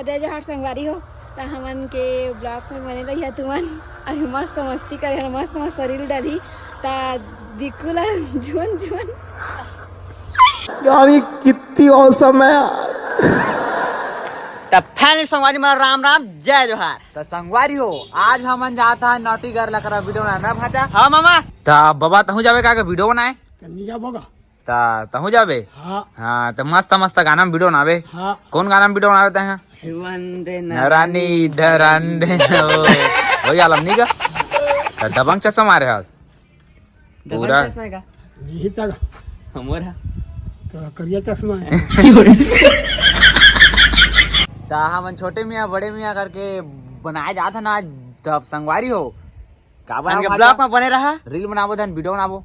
जय जोहार संगवारी हो। तो हमन के ब्लॉग में बने रही तुमन अभी मस्त मस्ती करे मस्त मस्त रील डाली ता बिल्कुल झुन झुन यानी कितनी औसम है यार। तो फैमिली संगवारी में राम राम जय जोहार। तो संगवारी हो आज हमन जाता है नौटी घर लकड़ा वीडियो बनाना भाचा। हाँ मामा। तो बाबा तहु जावे का वीडियो बनाए तहु जावे। हाँ तो मस्त मस्त गाना में वीडियो बनावे। हाँ। कौन गाना में वीडियो बनाते हैं? नरानी धरंदे वही आलम नहीं का तो दबंग चश्मा मारे है पूरा हमारा तो करिया चश्मा है। तो हम छोटे मियाँ बड़े मियाँ करके बनाया जाता ना तब संगवारी हो का ब्लॉग में बने रहा रील बनाबो धन वीडियो बनाबो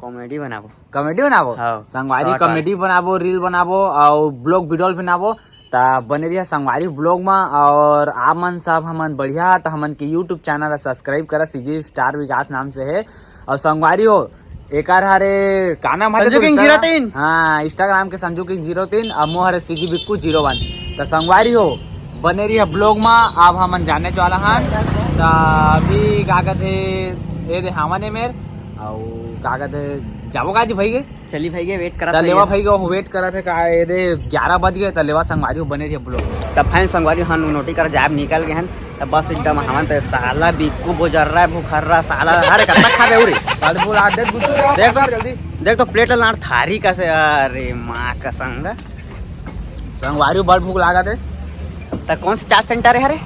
कॉमेडी बनाबो संगवारी कॉमेडी बनाबो रील बनाबो और ब्लॉग वीडियो बनाबो ता बने रही संगवारी ब्लॉग में। और आप मन सब हमन बढ़िया तो हमन के यूट्यूब चैनल सब्सक्राइब करा सीजी स्टार विकास नाम से है। और संगवारी हो एक हरे का नाम है संजू किंग 03। हाँ इंस्टाग्राम के संजू किंग 03 और मोहरे सीजी बिक्कू 01। तो संगवारी हो बने रही है ब्लॉग में। अब हमन जाने वाला हैं तो अभी का कहते ये दे हमने मेर और का कहते जाबो का जी भाई के चली भाई के वेट करा लेवा भाई को वेट करा थे का ये दे 11 बज गए तो लेवा संगवारी हो बने रही है ब्लॉग। तब फाइन संगवारी हम नोटी कर जाब निकल गए हैं तब बस एकदम हमन तो साला बिक्कू बोजर रहा भूखर रहा साला अरे कतना खा दे उरे बदबू आदत गुच्चू देख तो जल्दी देख तो प्लेट लाड़ थारी कैसे अरे मां का संग संगवारी बड़ भूख लगा थे। तो कौन सा चाट सेंटर है? अरे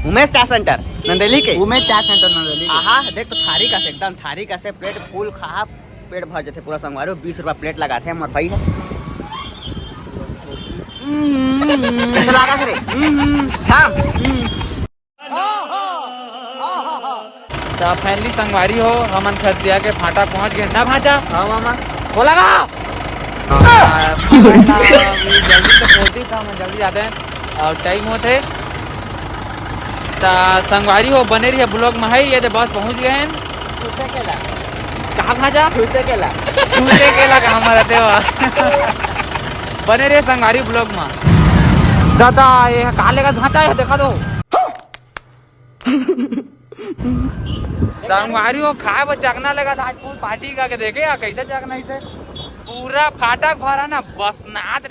उमेश चाट सेंटर नंदेली के उमेश चाट सेंटर नंदेली। हाँ देख तो थारी का से एकदम थारी का से प्लेट फुल खा पेट भर जाते पूरा संगवारी 20 रुपया प्लेट लगाते हैं भाई है। तो फैमिली संगवारी हो हमन खरसिया के फाटा पहुंच गए ना भाचा। हाँ मामा बोला जल्दी से पहुंची था हम जल्दी जाते हैं और टाइम होते तो संगवारी हो बने रही है ब्लॉग में है ये तो बस पहुंच गए हैं। कहा भाजा खुशे केला का हमारा देवा बने रहे संगवारी ब्लॉग में। दादा ये काले का भाचा है देखा दो संगवारी हो खाए वो चकना लगा था आज पूरी पार्टी का के देखे कैसे चकना इसे पूरा फाटक भरा ना बस नाथ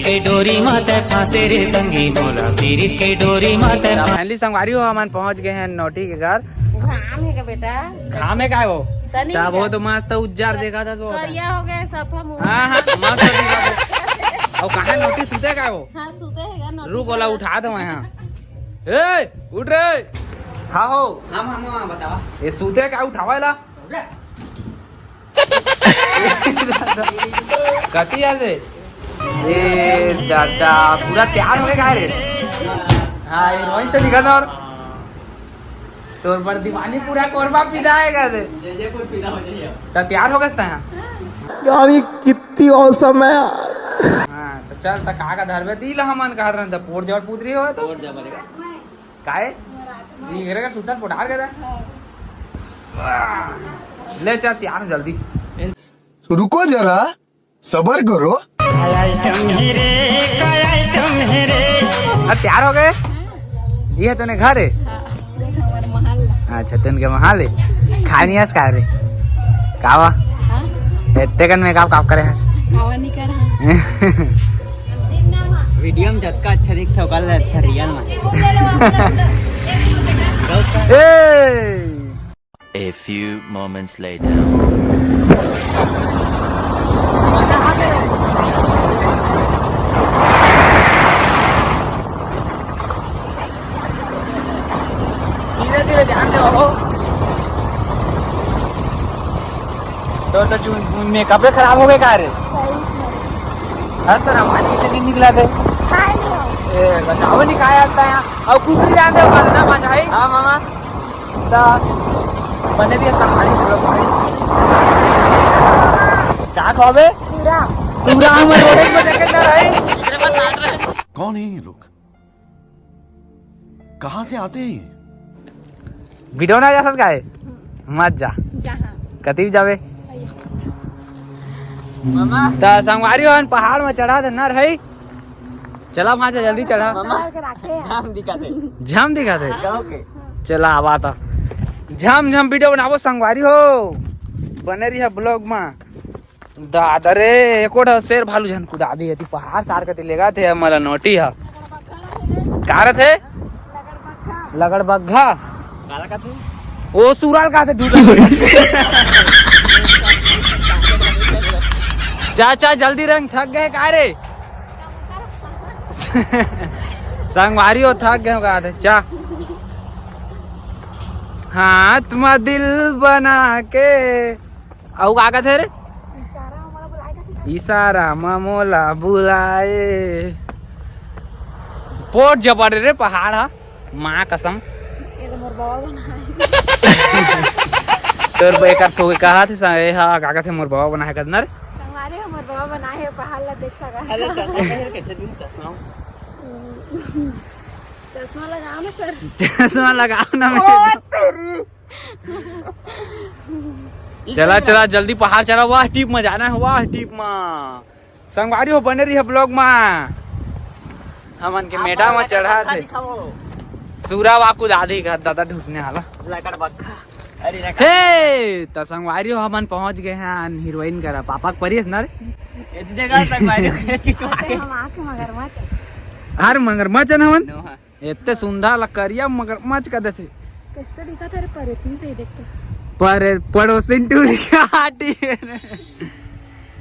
के डोरी माता फांसे रे संगी मोला पीरित के डोरी माता। फाइनली संगवारी हो हम पहुंच गए हैं नौटी के घर। घाम है का बेटा घाम है का वो तब वो तो मस्त उज्जर देखा था तो करिया हो गए सफा मुंह। हाँ मस्त दिखा था। और कहाँ नोटिस सुते का वो? हाँ सुते हैगा नोटिस रुक वाला उठा दो यहाँ ए उठ रे। हाँ हो हम बतावा ये सुते का उठावाला कती यार रे ये दादा पूरा तैयार हो गया रे। हाँ हीरोइन से दिखा था और तोर पर दीवानी पूरा कोरबा पिदा है रे तो तैयार हो गया यहाँ यानी कितनी औसम है यार। हाँ तो चल तक का धरबे दिल हमन कहा रहा था पोर जवर पुतरी हो तो काहे ये घरे का सुतन पोटार गया ले चल तैयार जल्दी रुको जरा सबर करो। तैयार हो गए ये तूने घर है? अच्छा तुनके महल है खानी हस का रे कावा इतने कन में काम करे हस खावा नहीं कर रहा वीडियो में जत्का अच्छा दिखता कल अच्छा रियल में। A few moments later. धीरे धीरे ध्यान दो तो मेकअप खराब हो गए का रे हर तरह माटी से नहीं निकला थे बताओ नहीं खाया आता है और कुकरी जान दे ना मजा है। हाँ मामा तो बने भी संभाली पूरा भाई क्या खावे सूरा हम रोड पे देखे ना रहे। कौन है ये लोग कहाँ से आते हैं? वीडियो ना जा सकता है मत जा कती जावे तो संगवारी हो पहाड़ में चढ़ा थे नर है चला वहां से जल्दी चढ़ा झम दिखा थे चला आवा था झम झम वीडियो बनावो संगवारी हो बने रही है ब्लॉग में दादा रे एको शेर भालू झन कुदा दी है पहाड़ सार के लेगा थे मला नोटी है कार थे लगड़ बग्घा वो सुराल का थे चाचा जल्दी रंग थक गए का रे संगवारी हो थक गए का थे चा हाथ में दिल बना के औ का थे रे इशारा मोला बुलाए पोट जबर रे पहाड़ हा माँ कसम तोर बेकार तो कहा थे हा काका थे मोर बाबा बनाए करनर संगवारी हमर बाबा बनाए है पहाड़ ला देख सका अरे कैसे दिन चश्मा लगाओ ना सर चश्मा लगाओ ना चला चला जल्दी पहाड़ चला वाह टीप में जाना है वाह टीप में संगवारी हो बने रही है ब्लॉग में हमन के मेढा में चढ़ा थे सूरा वाकू दादी का दादा ढूसने हाला लकड़ बक्का अरे हे तो संगवारी हो हमन पहुंच गए हैं हीरोइन करा पापा परिस ना रे जगह संगवारी चिचवा के हम आके मगरमच्छ हर मगरमच्छ न हमन इतने सुंदर लकड़िया मगरमच्छ का देथे कैसे दिखा तेरे पर तीन से ही देखते पर पड़ोसिन टूर क्या हाटी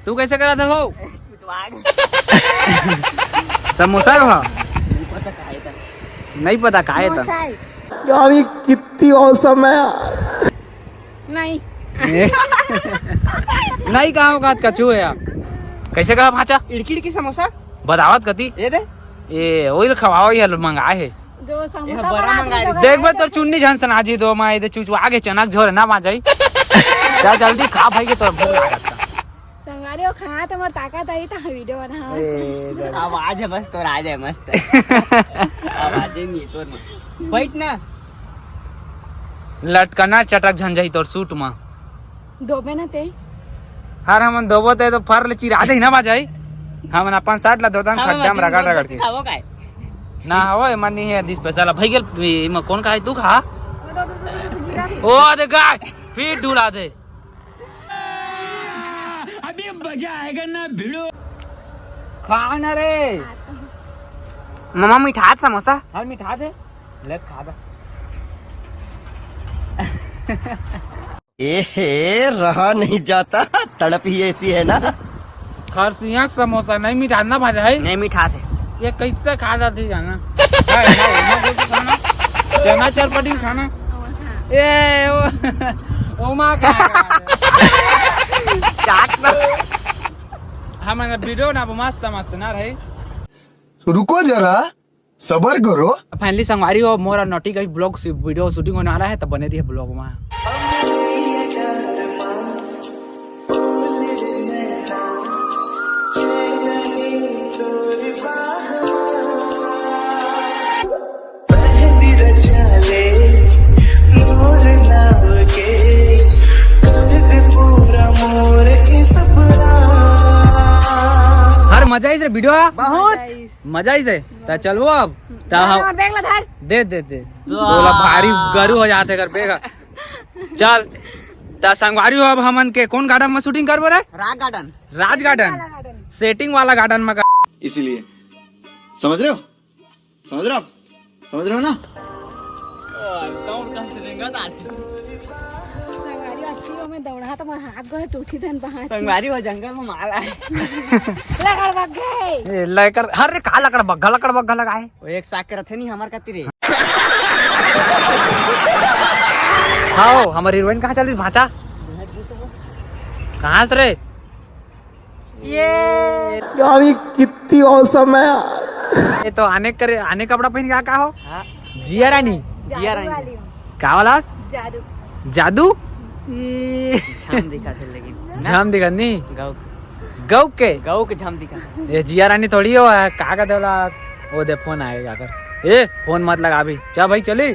तू कैसे करा था हो समोसा रहा नहीं पता का है यानी कितनी औसम है यार नहीं नहीं कहा होगा कचू है यार कैसे कहा भाचा इड़की की समोसा बदावत कती ये दे ये वही खवाओ ये मंगाए है जो समोसा बड़ा बना मंगाए के देख बे तोर चुन्नी झन सना जी दो मां इधर चुचवा के चनक झोर ना मा जाई जा जल्दी खा भाई के तोर भूख लागत संगारी हो खा तो मोर ताकत आई था वीडियो बना आवाज है बस तोर आ जाए मस्त आवाज नहीं तोर में बैठ ना लटकना चटक झंझई तोर सूट में दोबे ना ते हर हमन दोबो ते तो फर ले चिरा दे ना मा जाई हमन अपन साट ला दोतन खड्डा में रगड़ रगड़ के खावो काय ना हो मन नहीं है 20 पैसा ला भाई गेल में कौन का है तू खा ओ दे गाय फिर ढूला दे अभी मजा आएगा ना भिड़ो खा ना रे मम्मा मिठा समोसा हर मिठा दे ले खा दे रहा नहीं जाता तड़प ही ऐसी है ना खरसिया समोसा नहीं मिठा ना भाजा है नहीं मिठा थे ये कैसे खा जाती जाना खाना चना चरपटी खाना ए ओ मां का चाट ना हमारा वीडियो ना मस्त मस्त ना रहे रुको जरा सबर करो फाइनली संगवारी हो मोरा नोटी का ब्लॉग वीडियो शूटिंग होने वाला है तो बने रही है ब्लॉग में हर मजा आई रे वीडियो बहुत मजा आई रे तो चलो अब और बैग ला धर दे बोला भारी गरू हो जाते कर बेगा चल ता संगवारी हो अब हमन के कौन गार्डन में शूटिंग करबो रे राज गार्डन सेटिंग वाला गार्डन में इसीलिए समझ रहे हो ना संगारी अच्छी हो मैं दौड़ा तो मोर हाथ गोड़ टूटी धन पहाड़ संगवारी हो जंगल में माल आए लगा भाग गए लेकर हर रे का लकड़ बग्घा लगाए वो एक साक के रथे नहीं हमार कती रे हाओ हमारी हीरोइन कहाँ चली भाचा कहाँ से रे ये यानी कितनी औसम है यार ये तो आने का कपड़ा पहन के का हो हां जिया रानी वाली का वाला जादू जादू झाम दिखा थे लेकिन झम दिखा नहीं गौ गौ के झाम दिखा ये जिया रानी थोड़ी हो है का देवला वो दे फोन आएगा कर ए फोन मत लगा अभी चल भाई चली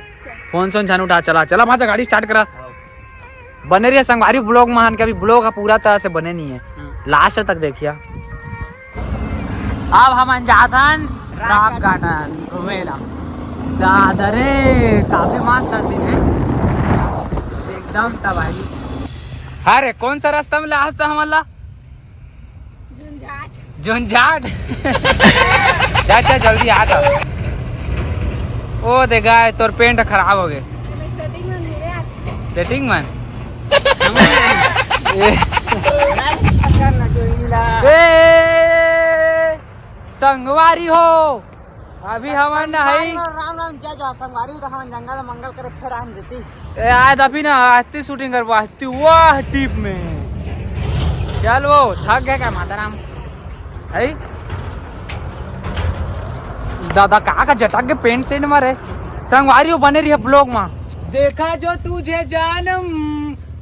फोन सोन छान उठा चला भाचा गाड़ी स्टार्ट करा बने रही है संगवारी ब्लॉग महान के अभी ब्लॉग पूरा तरह से बने नहीं है लास्ट तक देखिए। अब हम जाथन रॉक गार्डन घूमेला। दादरे काफी मस्त सीन है एकदम तबाही। अरे कौन सा रास्ता में लास्ट था हमारा? झुंझाट। जा जल्दी आ जा। ओ देखा तोर पेंट खराब हो गए। सेटिंग मन संगवारी हो अभी हमार नहीं। राम राम जय जोहार संगवारी तो हम जंगल मंगल करे फिर आन देती। आज अभी ना आती शूटिंग करवा आती वाह टीप में। चल वो थक गया क्या माता राम है? दादा का जटक के पेंट सेंट मारे संगवारी हो बने रही है ब्लॉग में। देखा जो तुझे जानम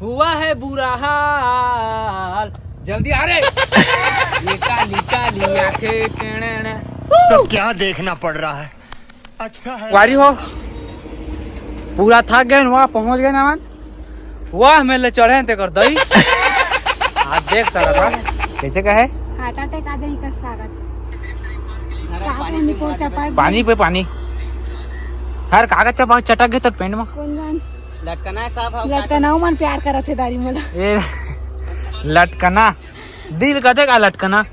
हुआ है बुरा हाल। जल्दी आ रे। ये काली काली आंखें तो क्या देखना पड़ रहा है? अच्छा है वारी हो पूरा थक गए वहाँ पहुँच गए ना। वाह मेले चढ़े ते कर दई। आज देख सकता था कैसे कहे हार्ट अटैक आ जाए कस ताकत पानी पे पानी हर कागज चटक गए तो पेंट में। कौन जान लटकना है साहब। लटकना मन प्यार करत है दारी मोला। ए लटकना दिल कथे का लटकना।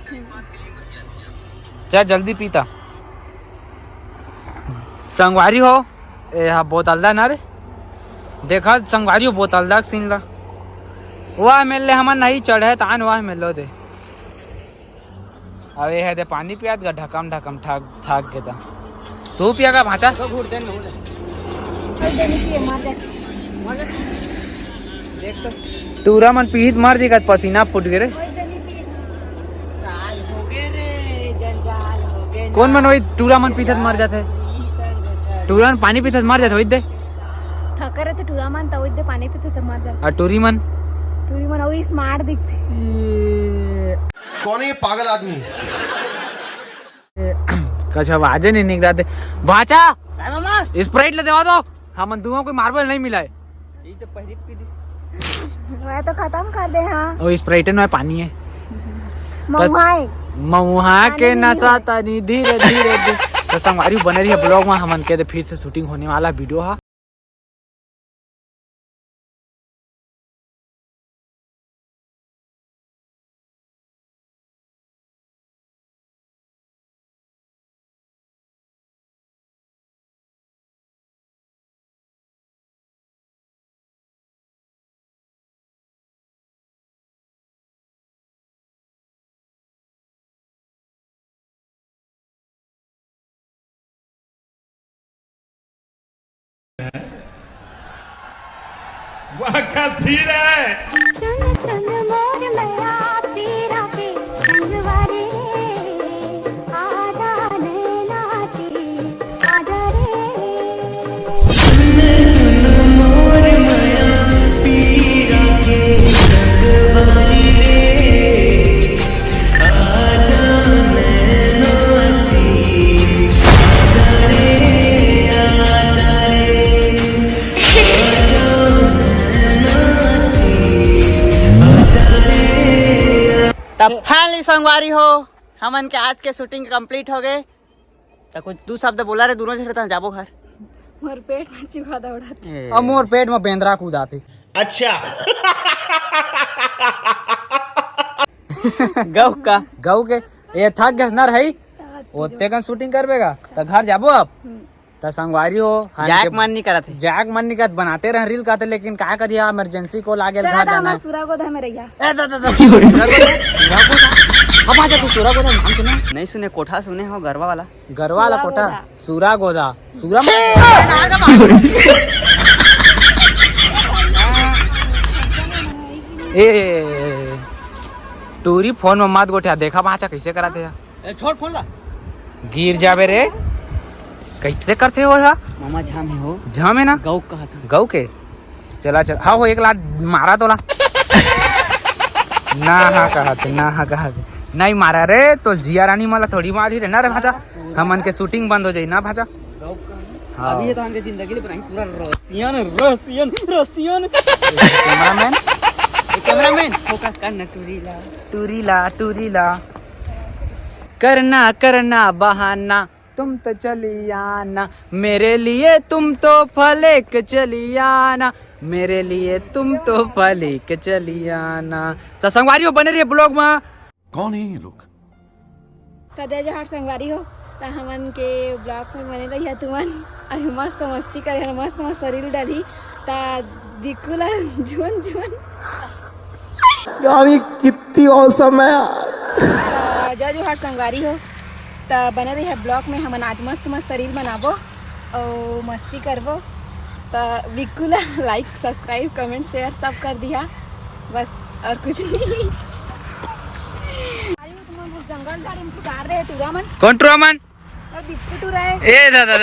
चल जल्दी पीता संगवारी हो ए हा बोतल दा ना रे। देखा संगवारी हो बोतल दा सीन ला वाह मिल हम नहीं चढ़े तान वाह मिलो दे। अब ये है दे पानी पियात गा ढकम ढकम ठग थक के ता तू पिया का भाचा कोई देनी की मार दे। देख तो टूरा मन पीहित मार जी का पसीना फूट गए रे। कौन मन वही टूरा मन पीथत मर जाते। टूरा मन पानी पीथत मर जाते वही दे। थकर रहते टूरा मन तो दे पानी पीते तो मर जाते। और टूरी मन वही स्मार्ट दिखते। कौन है ये पागल आदमी? कछ आवाज नहीं निकलते भाचा स्प्राइट ले देवा दो। हम दुआ कोई मार्बल नहीं मिला है। ये तो पहली पी दी। मैं तो खत्म कर दे। हाँ और स्प्राइट में पानी है महुआए महुआ के नशा तनी धीरे धीरे तो संगवारी बने रही है ब्लॉग में। हम के फिर से शूटिंग होने वाला वीडियो है। वाह क्या सीन है। तब फाइनली संगवारी हो हमन के आज के शूटिंग कंप्लीट हो गए। तो कुछ दू शब्द बोला रे दोनों जने जाबो घर। मोर पेट में चुहा दौड़ाते। अब मोर पेट में बेंद्रा कूदाते। अच्छा गौ के ये थक गए ना रही ओते का शूटिंग करबेगा तो घर जाबो। अब तो संगवारी हो जाक मन नहीं करत है। जाग मन नहीं करत बनाते रह रील काते लेकिन का करिया इमरजेंसी को लागे घर जाना है। सुरा गोदा में रहिया। हम आजा तू सूरा गोदा नाम सुना नहीं सुने कोठा सुने हो गरवा वाला। गरवा वाला कोठा सूरा गोदा सूरा ए टूरी फोन में मत गोठा देखा बाचा कैसे कराते हैं। छोड़ फोन ला गिर जावे रे कैसे करते हो यार। मामा झाम है हो झाम है ना गौ कहा था। गौ के चला चल हाँ वो एक लात मारा तोला ना हाँ कहा नहीं मारा रे तो जिया रानी माला थोड़ी मारी रे ना रे भाजा हमन के शूटिंग बंद हो जाई ना भाजा। हाँ। अभी ये तो हमके जिंदगी ले बनाई पूरा Russian Russian Russian. Cameraman cameraman focus करना टूरीला करना करना बहाना तुम तो चली आना मेरे लिए तुम तो फले के चली आना मेरे लिए तुम तो फले के चली आना। तो संगवारी बने रहिए ब्लॉग में। कौन है ये लोग? कदे जहर संगवारी हो ता हमन के ब्लॉग में बने रहिया तुमन अभी मस्त मस्ती करे मस्त मस्त रील डाली ता बिकुला जोन जोन यानी कितनी औसम है यार। जो जो हर संगवारी हो ता बने रहिया ब्लॉग में हमन आज मस्त मस्त रील बनाबो और मस्ती करबो ता बिकुला लाइक सब्सक्राइब कमेंट शेयर सब कर दिया बस और कुछ नहीं। जंगल गाड़ी में पुकार रहे टूरामन कौन टूरामन बिक्कू टूरा है ए दादा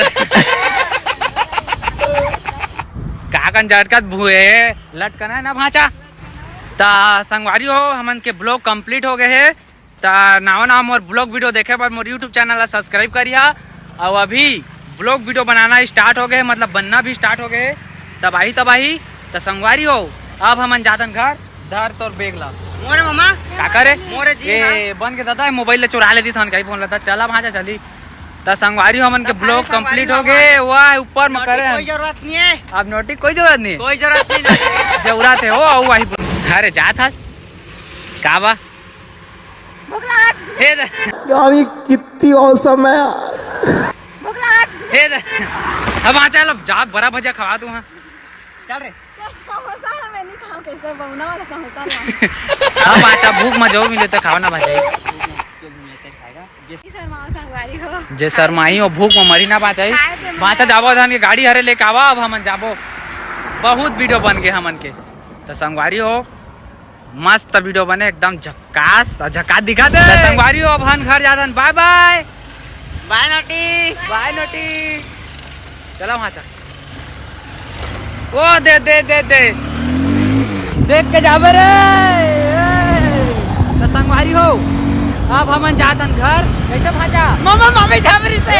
काकन झटकत भूए लटकना है ना भाचा। ता संगवारी हो हमन के ब्लॉग कंप्लीट हो गए है ता नावा नाम मोर ब्लॉग वीडियो देखे पर मोर यूट्यूब चैनल ला सब्सक्राइब करिया और अभी ब्लॉग वीडियो बनाना स्टार्ट हो गए मतलब बनना भी स्टार्ट हो गए तबाही तो संगवारी हो अब हमन जातन घर धर तोर बेग ला मोरे मामा का करे मोरे जी ए बन के दादा मोबाइल ले चुरा लेती सन कहीं फोन लेता चला भाजा चली तो संगवारी हमन के ब्लॉग कंप्लीट हो गए वाह ऊपर में करे कोई जरूरत नहीं है अब नोटी कोई जरूरत नहीं कोई जरूरत नहीं जरूरत है ओ वही अरे जात हस का बा हे यानी कितनी औसम है यार। हे अब आ चल अब जा बड़ा भजा खवा तू हां चल रे समोसा है मैं नहीं खाऊं कैसे बउना वाला समोसा ना अब आचा भूख में जो मिले तो खावा ना बजाई सर माओ संगवारी हो जे शर्माई हो भूख में मरी ना बाचाई बाचा जाबो धान के गाड़ी हरे लेके आवा अब हमन जाबो बहुत वीडियो बन गए हमन के तो संगवारी हो मस्त वीडियो बने एकदम झक्कास और झक्कास दिखा दे संगवारी हो अब हम घर जातन बाय बाय बाय नोटी चलो वहां चल ओ दे दे दे दे देख के जाबे रे तो संगवारी हो अब हमन जातन घर कैसे भाजा मामा मामी झाबरी से